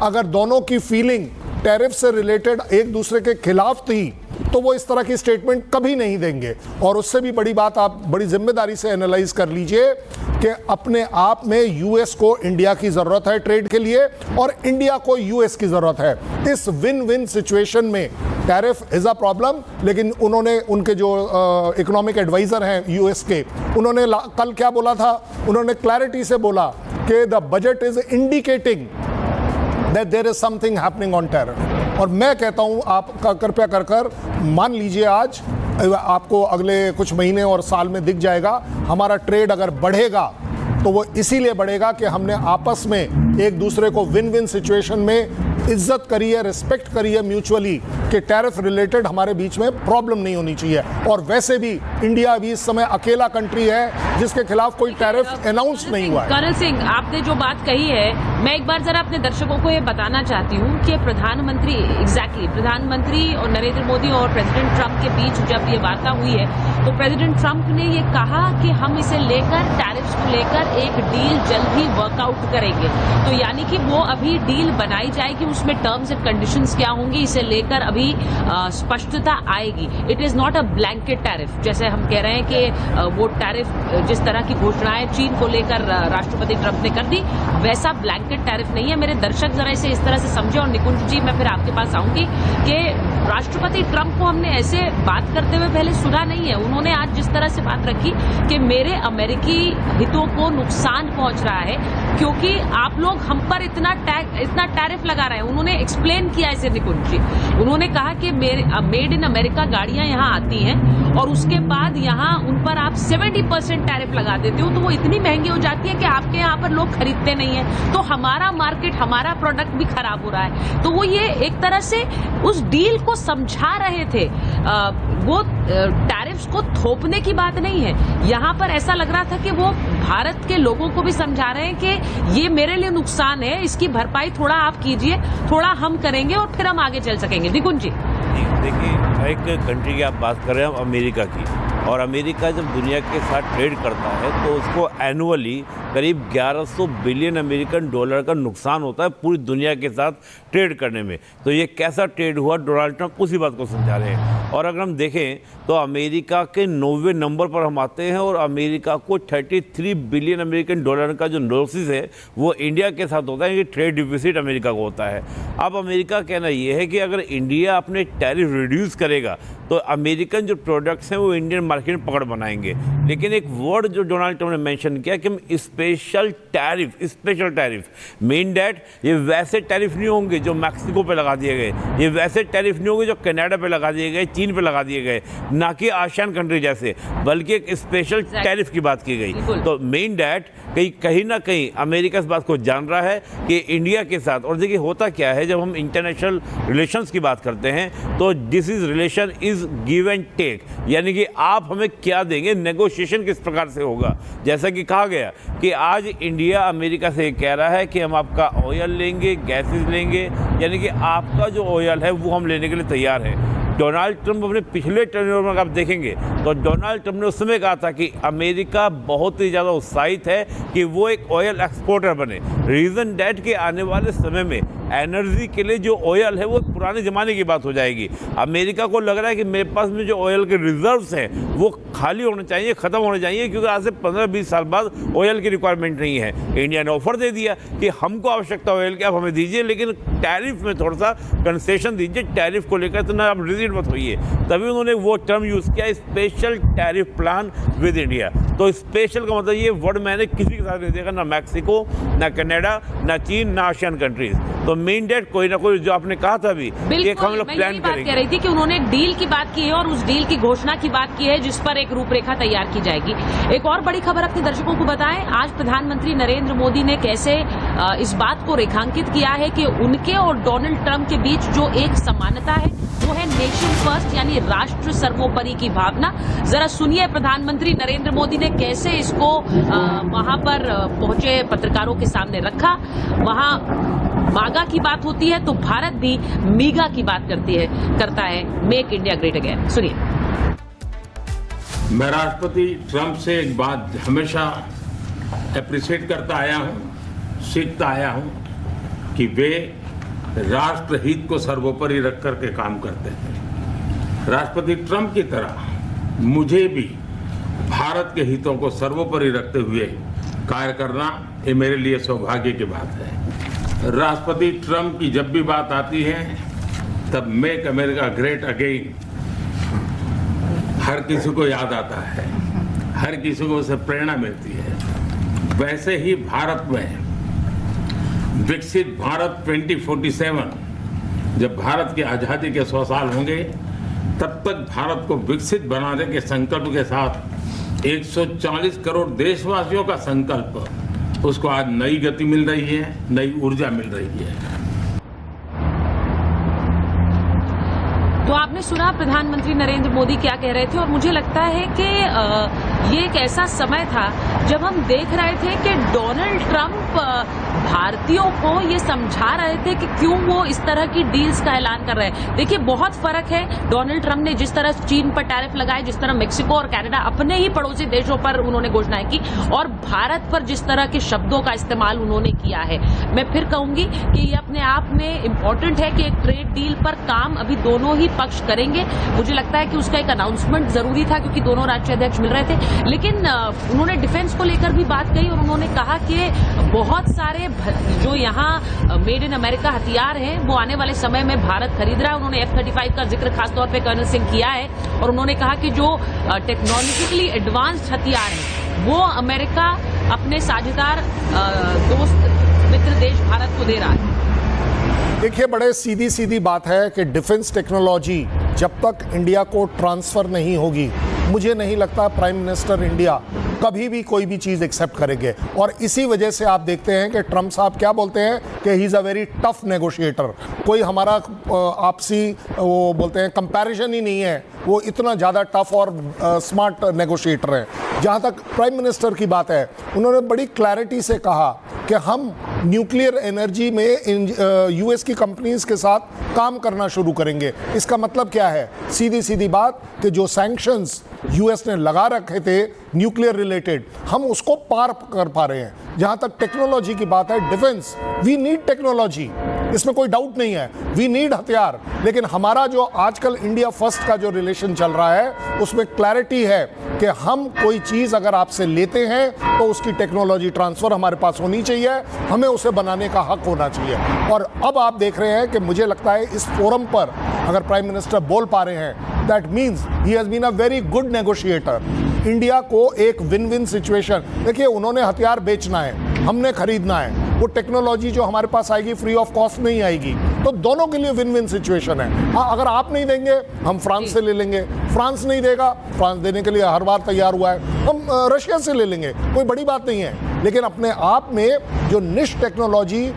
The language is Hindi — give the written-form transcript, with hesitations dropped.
अगर दोनों की फीलिंग टैरिफ से रिलेटेड एक दूसरे के खिलाफ थी तो वो इस तरह की स्टेटमेंट कभी नहीं देंगे। और उससे भी बड़ी बात आप बड़ी जिम्मेदारी से एनालाइज कर लीजिए कि अपने आप में यूएस को इंडिया की जरूरत है ट्रेड के लिए और इंडिया को यूएस की जरूरत है। इस विन विन सिचुएशन में टैरिफ इज अ प्रॉब्लम, लेकिन उन्होंने उनके जो इकोनॉमिक एडवाइजर हैं यूएस के, उन्होंने कल क्या बोला था, उन्होंने क्लैरिटी से बोला कि the budget is indicating that there is something happening on tariff. और मैं कहता हूं आप कृपया कर मान लीजिए आज आपको अगले कुछ महीने और साल में दिख जाएगा हमारा ट्रेड अगर बढ़ेगा तो वो इसीलिए बढ़ेगा कि हमने आपस में एक दूसरे को विन विन सिचुएशन में इज्जत करी है, रिस्पेक्ट करी है म्यूचुअली कि टैरिफ रिलेटेड हमारे बीच में प्रॉब्लम नहीं होनी चाहिए। और वैसे भी इंडिया अभी इस समय अकेला कंट्री है जिसके खिलाफ कोई टैरिफ अनाउंस नहीं हुआ है। कर्नल सिंह, आपने जो बात कही है, मैं एक बार जरा अपने दर्शकों को ये बताना चाहती हूँ कि प्रधानमंत्री और नरेंद्र मोदी और प्रेसिडेंट ट्रंप के बीच जब ये वार्ता हुई है तो प्रेसिडेंट ट्रंप ने ये कहा कि हम इसे लेकर, टैरिफ्स को लेकर एक डील जल्द ही वर्कआउट करेंगे। तो यानी कि वो अभी डील बनाई जाएगी, उसमें टर्म्स एंड कंडीशंस क्या होंगी इसे लेकर अभी स्पष्टता आएगी। It is not a blanket tariff, जैसे हम कह रहे हैं कि वो टैरिफ जिस तरह की घोषणाएं चीन को लेकर राष्ट्रपति ट्रंप ने कर दी, वैसा ब्लैंकेट टैरिफ नहीं है। मेरे दर्शक जरा इसे इस तरह से समझे। और निकुंज जी, मैं फिर आपके पास आऊंगी कि राष्ट्रपति ट्रंप को हमने ऐसे बात करते हुए पहले सुना नहीं है। उन्होंने आज जिस तरह से बात रखी कि मेरे अमेरिकी हितों को नुकसान पहुंच रहा है क्योंकि आप लोग हम पर इतना टैरिफ लगा रहे हैं। उन्होंने एक्सप्लेन किया इसे निकुंज जी। उन्होंने कहा कि मेड इन अमेरिका गाड़ियां यहां आती हैं और उसके बाद यहां उन पर आप 70% टैरिफ लगा देते हो तो वो इतनी महंगी हो जाती है कि आपके यहां पर लोग खरीदते नहीं है, तो हमारा मार्केट, हमारा प्रोडक्ट भी खराब हो रहा है। तो वो ये एक तरह से उस डील को समझा रहे थे। वो टैरिफ्स को थोपने की बात नहीं है। यहां पर ऐसा लग रहा था कि वो भारत के लोगों को भी समझा रहे हैं कि ये मेरे लिए नुकसान है, इसकी भरपाई थोड़ा आप कीजिए, थोड़ा हम करेंगे और फिर हम आगे चल सकेंगे। निकुंज जी, देखिए, एक कंट्री की आप बात कर रहे हैं, अमेरिका की, और अमेरिका जब दुनिया के साथ ट्रेड करता है तो उसको एनुअली करीब 1100 बिलियन अमेरिकन डॉलर का नुकसान होता है पूरी दुनिया के साथ ट्रेड करने में। तो ये कैसा ट्रेड हुआ, डोनाल्ड ट्रंप उसी बात को समझा रहे हैं। और अगर हम देखें तो अमेरिका के 90वें नंबर पर हम आते हैं और अमेरिका को 33 बिलियन अमेरिकन डॉलर का जो लॉसेस है वो इंडिया के साथ होता है, कि ट्रेड डिफिसिट अमेरिका को होता है। अब अमेरिका कहना ये है कि अगर इंडिया अपने टैरिफ रिड्यूस करेगा तो अमेरिकन जो प्रोडक्ट्स हैं वो इंडियन मार्केट में पकड़ बनाएंगे। लेकिन एक वर्ड जो डोनाल्ड ट्रंप ने मेंशन किया कि हम स्पेशल टैरिफ मीन दैट ये वैसे टैरिफ नहीं होंगे जो मैक्सिको पे लगा दिए गए, ये वैसे टैरिफ नहीं होंगे जो कनाडा पे लगा दिए गए, चीन पे लगा दिए गए, ना कि आसियान कंट्री जैसे, बल्कि एक स्पेशल टैरिफ की बात की गई। तो मीन दैट कहीं ना कहीं अमेरिका इस बात को जान रहा है कि इंडिया के साथ, और देखिए होता क्या है जब हम इंटरनेशनल रिलेशंस की बात करते हैं तो this is relation is give and take, यानी कि आप हमें क्या देंगे, नेगोशिएशन किस प्रकार से होगा। जैसा कि कहा गया कि आज इंडिया अमेरिका से कह रहा है कि हम आपका ऑयल लेंगे, गैसेस लेंगे, यानी कि आपका जो ऑयल है वो हम लेने के लिए तैयार हैं। डोनाल्ड ट्रंप अपने पिछले टर्म में आप देखेंगे तो डोनाल्ड ट्रंप ने उस समय कहा था कि अमेरिका बहुत ही ज़्यादा उत्साहित है कि वो एक ऑयल एक्सपोर्टर बने। रीज़न डैट के आने वाले समय में एनर्जी के लिए जो ऑयल है वो पुराने ज़माने की बात हो जाएगी। अमेरिका को लग रहा है कि मेरे पास में जो ऑयल के रिजर्व्स हैं वो खाली होने चाहिए, ख़त्म होने चाहिए, क्योंकि आज से 15-20 साल बाद ऑयल की रिक्वायरमेंट नहीं है। इंडिया ने ऑफर दे दिया कि हमको आवश्यकता ऑयल की, आप हमें दीजिए, लेकिन टैरिफ में थोड़ा सा कंसेशन दीजिए, टैरिफ को लेकर इतना आप रिजिड मत होइए। तभी उन्होंने वो टर्म यूज़ किया, special tariff plan with India. तो स्पेशल का मतलब ये वर्ड मैंने किसी के साथ नहीं देखा, ना मैक्सिको, ना कनाडा, ना चीन, ना आसियान कंट्रीज। तो मेन डेट कोई ना कोई जो आपने कहा था अभी कि हम लोग प्लान करेंगे। कह रही थी कि उन्होंने एक डील की बात की है और उस डील की घोषणा की बात की है जिस पर एक रूपरेखा तैयार की जाएगी। एक और बड़ी खबर अपने दर्शकों को बताएं, आज प्रधानमंत्री नरेंद्र मोदी ने कैसे इस बात को रेखांकित किया है कि उनके और डोनाल्ड ट्रंप के बीच जो एक समानता है वो है नेशन फर्स्ट, यानी राष्ट्र सर्वोपरि की भावना। जरा सुनिए प्रधानमंत्री नरेंद्र मोदी ने कैसे इसको वहां पर पहुंचे पत्रकारों के सामने रखा। वहां मागा की बात होती है तो भारत भी मीगा की बात करता है, मेक इंडिया ग्रेट अगेन। सुनिए। मैं राष्ट्रपति ट्रंप से एक बात हमेशा अप्रिशिएट करता आया हूं, सीखता आया हूं कि वे राष्ट्र हित को सर्वोपरि रख करके काम करते हैं। राष्ट्रपति ट्रंप की तरह मुझे भी भारत के हितों को सर्वोपरि रखते हुए कार्य करना ये मेरे लिए सौभाग्य की बात है। राष्ट्रपति ट्रंप की जब भी बात आती है तब मेक अमेरिका ग्रेट अगेन हर किसी को याद आता है, हर किसी को उससे प्रेरणा मिलती है। वैसे ही भारत में विकसित भारत 2047 जब भारत की आज़ादी के 100 साल होंगे तब तक भारत को विकसित बनाने के संकल्प के साथ 140 करोड़ देशवासियों का संकल्प, उसको आज नई गति मिल रही है, नई ऊर्जा मिल रही है। तो आपने सुना प्रधानमंत्री नरेंद्र मोदी क्या कह रहे थे, और मुझे लगता है कि ये एक ऐसा समय था जब हम देख रहे थे कि डोनाल्ड ट्रंप भारतीयों को ये समझा रहे थे कि क्यों वो इस तरह की डील्स का ऐलान कर रहे हैं। देखिए, बहुत फर्क है डोनाल्ड ट्रंप ने जिस तरह चीन पर टैरिफ लगाए, जिस तरह मेक्सिको और कनाडा अपने ही पड़ोसी देशों पर उन्होंने घोषणाएं की, और भारत पर जिस तरह के शब्दों का इस्तेमाल उन्होंने किया है। मैं फिर कहूंगी कि ये अपने आप में इम्पोर्टेंट है कि एक ट्रेड डील पर काम अभी दोनों ही पक्ष करेंगे। मुझे लगता है कि उसका एक अनाउंसमेंट जरूरी था क्योंकि दोनों राष्ट्रीय अध्यक्ष मिल रहे थे, लेकिन उन्होंने डिफेंस को लेकर भी बात कही और उन्होंने कहा कि बहुत सारे जो यहाँ मेड इन अमेरिका हथियार हैं वो आने वाले समय में भारत खरीद रहा है। उन्होंने F-35 का जिक्र खासतौर पे कर्नल सिंह किया है, और उन्होंने कहा कि जो टेक्नोलॉजिकली एडवांस्ड हथियार हैं वो अमेरिका अपने साझेदार दोस्त मित्र देश भारत को दे रहा है। देखिए, बड़े सीधी सीधी बात है कि डिफेंस टेक्नोलॉजी जब तक इंडिया को ट्रांसफ़र नहीं होगी, मुझे नहीं लगता प्राइम मिनिस्टर इंडिया कभी भी कोई भी चीज़ एक्सेप्ट करेंगे। और इसी वजह से आप देखते हैं कि ट्रंप साहब क्या बोलते हैं कि he is a very tough negotiator. कोई हमारा आपसी वो बोलते हैं कंपैरिजन ही नहीं है, वो इतना ज़्यादा टफ और स्मार्ट नेगोशिएटर हैं। जहाँ तक प्राइम मिनिस्टर की बात है, उन्होंने बड़ी क्लैरिटी से कहा कि हम न्यूक्लियर एनर्जी में यूएस की कंपनीज के साथ काम करना शुरू करेंगे। इसका मतलब क्या है? सीधी सीधी बात कि जो सैंक्शंस यूएस ने लगा रखे थे न्यूक्लियर रिलेटेड, हम उसको पार कर पा रहे हैं। जहाँ तक टेक्नोलॉजी की बात है, डिफेंस, वी नीड टेक्नोलॉजी, इसमें कोई डाउट नहीं है, वी नीड हथियार। लेकिन हमारा जो आजकल इंडिया फर्स्ट का जो रिलेशन चल रहा है उसमें क्लैरिटी है कि हम कोई चीज़ अगर आपसे लेते हैं तो उसकी टेक्नोलॉजी ट्रांसफ़र हमारे पास होनी चाहिए, हमें उसे बनाने का हक होना चाहिए। और अब आप देख रहे हैं कि मुझे लगता है इस फोरम पर अगर प्राइम मिनिस्टर बोल पा रहे हैं, that means he has been a very good negotiator. India को एक विन विन सिचुएशन, देखिए उन्होंने हथियार बेचना है, हमने खरीदना है, वो टेक्नोलॉजी जो हमारे पास आएगी फ्री ऑफ कॉस्ट नहीं आएगी, तो दोनों के लिए विन विन सिचुएशन है। हाँ, अगर आप नहीं देंगे हम फ्रांस से ले लेंगे, फ्रांस नहीं देगा, फ्रांस देने के लिए हर बार तैयार हुआ है, हम रशिया से ले लेंगे, कोई बड़ी बात नहीं है। लेकिन अपने आप में जो निश टेक्नोलॉजी